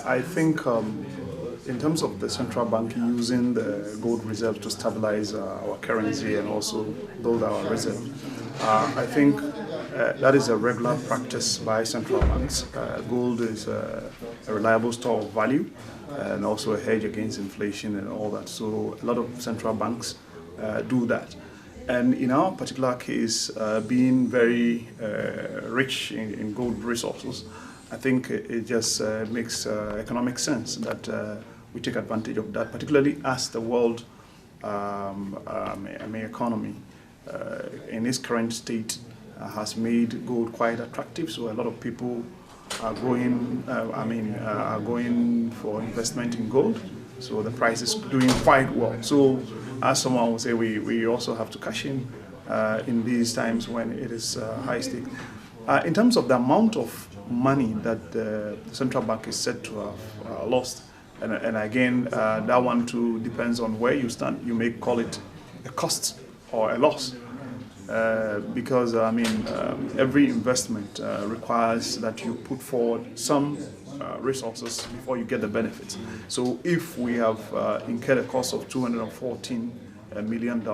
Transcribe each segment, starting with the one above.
I think in terms of the central bank using the gold reserve to stabilize our currency and also build our reserve, I think that is a regular practice by central banks. Gold is a reliable store of value and also a hedge against inflation and all that. So a lot of central banks do that. And in our particular case, being very rich in gold resources, I think it just makes economic sense that we take advantage of that, particularly as the world economy in its current state has made gold quite attractive. So a lot of people are going, are going for investment in gold. So the price is doing quite well. So as someone would say, we also have to cash in these times when it is high stake. In terms of the amount of money that the central bank is said to have lost, and again, that one too depends on where you stand. You may call it a cost or a loss. Because every investment requires that you put forward some resources before you get the benefits. So if we have incurred a cost of $214 million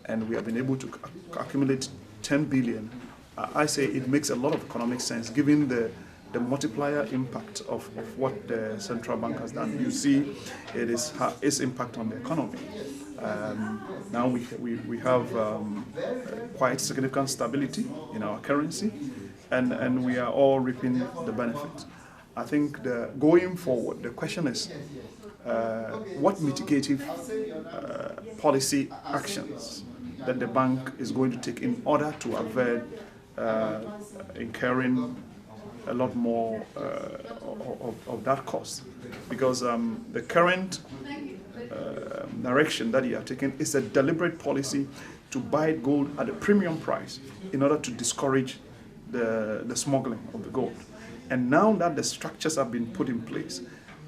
and we have been able to accumulate 10 billion, I say it makes a lot of economic sense given the multiplier impact of what the central bank has done. You see it is its impact on the economy. Now we have quite significant stability in our currency, and we are all reaping the benefits. I think going forward, the question is what mitigative policy actions that the bank is going to take in order to avoid incurring a lot more of that cost, because the current direction that you are taking is a deliberate policy to buy gold at a premium price in order to discourage the smuggling of the gold. And now that the structures have been put in place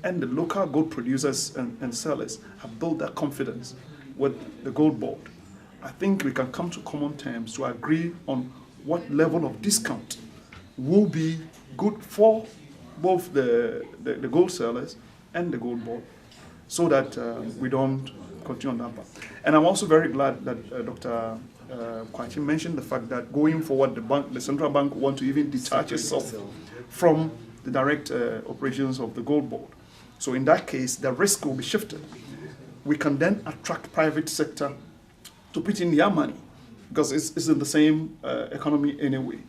and the local gold producers and sellers have built that confidence with the gold board, I think we can come to common terms to agree on what level of discount will be good for both the gold sellers and the gold board, so that we don't continue on that path. And I'm also very glad that Dr. Kwachi mentioned the fact that going forward, the central bank want to even detach itself from the direct operations of the gold board. So in that case, the risk will be shifted. We can then attract private sector to put in their money, because it's in the same economy anyway.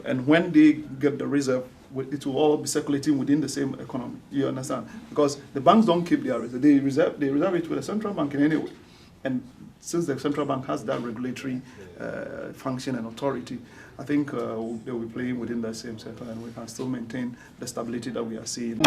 And when they get the reserve, it will all be circulating within the same economy. You understand? Because the banks don't keep their reserve. They reserve it with the central bank in any way. And since the central bank has that regulatory function and authority, I think they will be playing within that same sector, and we can still maintain the stability that we are seeing.